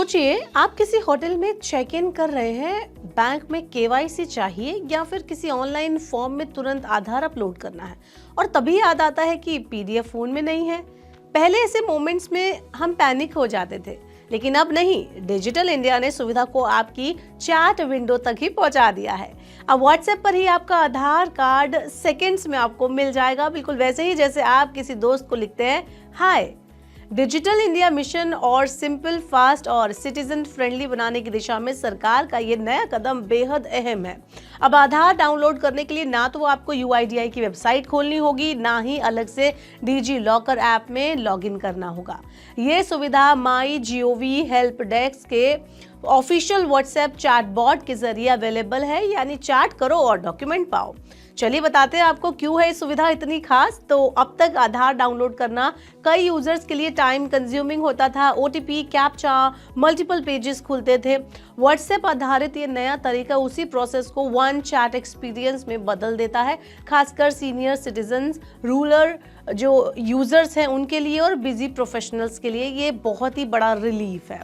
सोचिए, आप किसी होटल में चेक इन कर रहे हैं, बैंक में केवाईसी चाहिए या फिर किसी ऑनलाइन फॉर्म में तुरंत आधार अपलोड करना है और तभी याद आता है कि पीडीएफ फोन में नहीं है। पहले ऐसे मोमेंट्स में हम पैनिक हो जाते थे, लेकिन अब नहीं। डिजिटल इंडिया ने सुविधा को आपकी चैट विंडो तक ही पहुंचा दिया है। अब व्हाट्सएप पर ही आपका आधार कार्ड सेकंड्स में आपको मिल जाएगा, बिल्कुल वैसे ही जैसे आप किसी दोस्त को लिखते हैं हाय। डिजिटल इंडिया मिशन और सिंपल, फास्ट और सिटीजन फ्रेंडली बनाने की दिशा में सरकार का ये नया कदम बेहद अहम है। अब आधार डाउनलोड करने के लिए ना तो आपको यूआईडीआई की वेबसाइट खोलनी होगी, ना ही अलग से डिजी लॉकर ऐप में लॉगिन करना होगा। ये सुविधा माई जीओवी हेल्प डेस्क के ऑफिशियल व्हाट्सएप चैट बॉट के जरिए अवेलेबल है, यानी चैट करो और डॉक्यूमेंट पाओ। चलिए बताते हैं आपको क्यों है ये सुविधा इतनी खास। तो अब तक आधार डाउनलोड करना कई यूजर्स के लिए टाइम कंज्यूमिंग होता था। ओटीपी, कैप्चा, मल्टीपल पेजेस खुलते थे। व्हाट्सएप आधारित ये नया तरीका उसी प्रोसेस को वन चैट एक्सपीरियंस में बदल देता है, खासकर सीनियर सिटीजन्स, रूरल जो यूजर्स हैं उनके लिए और बिजी प्रोफेशनल्स के लिए ये बहुत ही बड़ा रिलीफ है।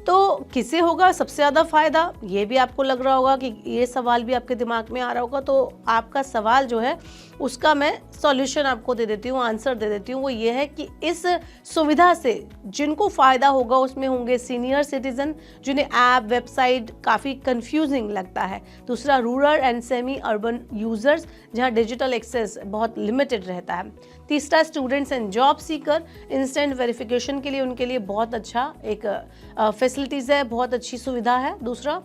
तो किसे होगा सबसे ज़्यादा फायदा, ये भी आपको लग रहा होगा कि ये सवाल भी आपके दिमाग में आ रहा होगा। तो आपका सवाल जो है उसका मैं सॉल्यूशन आपको दे देती हूँ, आंसर दे देती हूँ। वो ये है कि इस सुविधा से जिनको फ़ायदा होगा उसमें होंगे सीनियर सिटीजन, जिन्हें ऐप, वेबसाइट काफ़ी कंफ्यूजिंग लगता है। दूसरा, rural and semi urban users, जहाँ डिजिटल एक्सेस बहुत लिमिटेड रहता है। तीसरा, students and job seeker, instant verification के लिए उनके लिए बहुत अच्छा एक फैसिलिटीज़ है, बहुत अच्छी सुविधा है। दूसरा,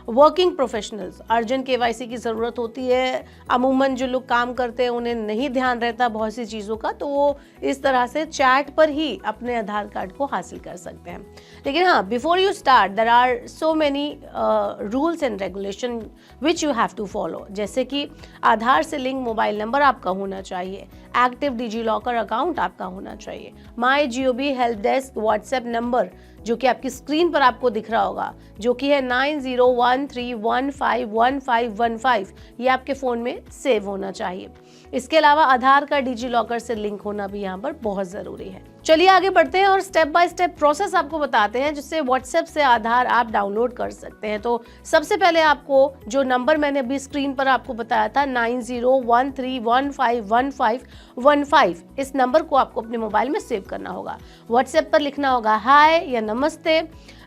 वर्किंग प्रोफेशनल्स, अर्जेंट केवाईसी की ज़रूरत होती है। अमूमन जो लोग काम करते हैं उन्हें नहीं ध्यान रहता बहुत सी चीज़ों का, तो वो इस तरह से चैट पर ही अपने आधार कार्ड को हासिल कर सकते हैं। लेकिन हाँ, before you start there are so many rules and regulation which you have to follow. जैसे कि आधार से लिंक मोबाइल नंबर आपका होना चाहिए, एक्टिव डिजी लॉकर अकाउंट आपका होना चाहिए, my Gov help desk WhatsApp number जो कि आपकी स्क्रीन पर आपको दिख रहा होगा, जो कि है 9013151515, ये आपके फ़ोन में सेव होना चाहिए। इसके अलावा आधार का डिजी लॉकर से लिंक होना भी यहाँ पर बहुत ज़रूरी है। चलिए आगे बढ़ते हैं और स्टेप बाय स्टेप प्रोसेस आपको बताते हैं जिससे व्हाट्सएप से आधार आप डाउनलोड कर सकते हैं। तो सबसे पहले आपको जो नंबर मैंने अभी स्क्रीन पर आपको बताया था 9013151515, इस नंबर को आपको अपने मोबाइल में सेव करना होगा। व्हाट्सएप पर लिखना होगा हाय या नमस्ते।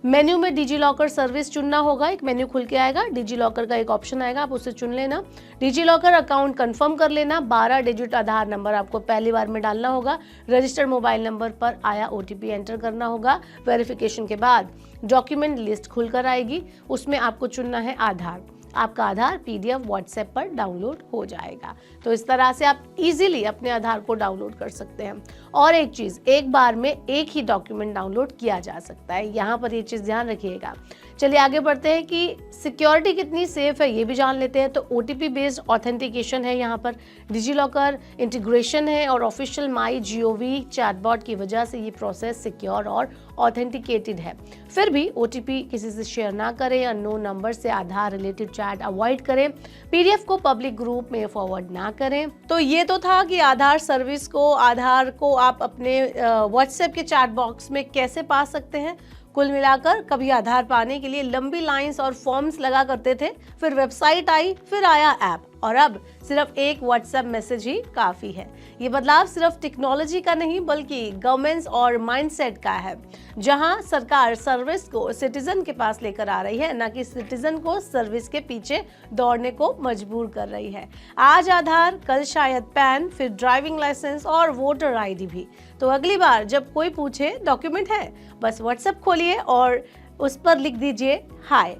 मेन्यू में डिजी लॉकर सर्विस चुनना होगा, एक मेन्यू खुल के आएगा, डिजी लॉकर का एक ऑप्शन आएगा, आप उसे चुन लेना। डिजी लॉकर अकाउंट कंफर्म कर लेना। 12 डिजिट आधार नंबर आपको पहली बार में डालना होगा। रजिस्टर्ड मोबाइल नंबर पर आया ओटीपी एंटर करना होगा। वेरिफिकेशन के बाद डॉक्यूमेंट लिस्ट खुलकर आएगी, उसमें आपको चुनना है आधार। आपका आधार पीडीएफ व्हाट्सएप पर डाउनलोड हो जाएगा। तो इस तरह से आप इजीली अपने आधार को डाउनलोड कर सकते हैं। और एक चीज़, एक बार में एक ही डॉक्यूमेंट डाउनलोड किया जा सकता है, यहाँ पर ये चीज़ ध्यान रखिएगा। चलिए आगे बढ़ते हैं कि सिक्योरिटी कितनी सेफ है ये भी जान लेते हैं। तो ओटीपी बेस्ड ऑथेंटिकेशन है, यहाँ पर डिजी लॉकर इंटीग्रेशन है और ऑफिशियल माई जीओवी चैटबॉट की वजह से ये प्रोसेस सिक्योर और ऑथेंटिकेटेड है। फिर भी ओटीपी किसी से शेयर ना करें, अननोन नंबर से आधार रिलेटेड चैट अवॉइड करें, पीडीएफ को पब्लिक ग्रुप में फॉरवर्ड ना करें। तो ये तो था कि आधार सर्विस को, आधार को आप अपने व्हाट्सएप के चैट बॉक्स में कैसे पा सकते हैं। कुल मिलाकर कभी आधार पाने के लिए लंबी लाइंस और फॉर्म्स लगा करते थे, फिर वेबसाइट आई, फिर आया ऐप, और अब सिर्फ एक व्हाट्सएप मैसेज ही काफ़ी है। ये बदलाव सिर्फ टेक्नोलॉजी का नहीं बल्कि गवर्नमेंट्स और माइंडसेट का है, जहां सरकार सर्विस को सिटीजन के पास लेकर आ रही है, न कि सिटीजन को सर्विस के पीछे दौड़ने को मजबूर कर रही है। आज आधार, कल शायद पैन, फिर ड्राइविंग लाइसेंस और वोटर आईडी भी। तो अगली बार जब कोई पूछे डॉक्यूमेंट है, बस व्हाट्सएप खोलिए और उस पर लिख दीजिए हाय।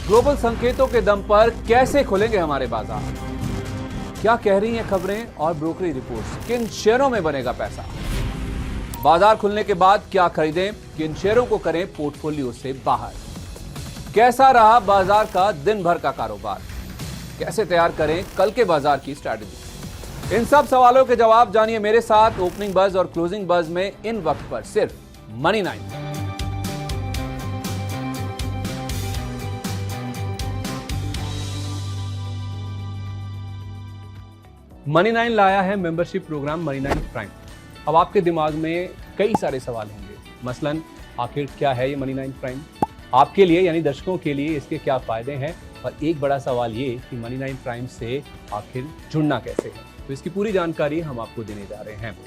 ग्लोबल संकेतों के दम पर कैसे खुलेंगे हमारे बाजार? क्या कह रही हैं खबरें और ब्रोकरी रिपोर्ट्स? किन शेयरों में बनेगा पैसा? बाजार खुलने के बाद क्या खरीदें, किन शेयरों को करें पोर्टफोलियो से बाहर? कैसा रहा बाजार का दिन भर का कारोबार? कैसे तैयार करें कल के बाजार की स्ट्रैटेजी? इन सब सवालों के जवाब जानिए मेरे साथ ओपनिंग बज और क्लोजिंग बज में, इन वक्त पर सिर्फ मनी 9। मनी 9 लाया है मेंबरशिप प्रोग्राम मनी 9 प्राइम। अब आपके दिमाग में कई सारे सवाल होंगे, मसलन आखिर क्या है ये मनी 9 प्राइम, आपके लिए यानी दर्शकों के लिए इसके क्या फायदे हैं, और एक बड़ा सवाल ये कि मनी 9 प्राइम से आखिर जुड़ना कैसे है। तो इसकी पूरी जानकारी हम आपको देने जा रहे हैं।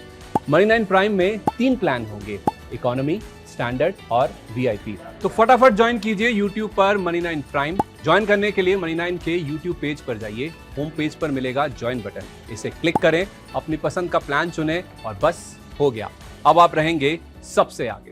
मनी 9 प्राइम में 3 प्लान होंगे, इकोनॉमी, स्टैंडर्ड और वीआईपी। तो फटाफट ज्वाइन कीजिए YouTube पर मनी 9 प्राइम। ज्वाइन करने के लिए मनी 9 के YouTube पेज पर जाइए, होम पेज पर मिलेगा ज्वाइन बटन, इसे क्लिक करें, अपनी पसंद का प्लान चुनें और बस हो गया, अब आप रहेंगे सबसे आगे।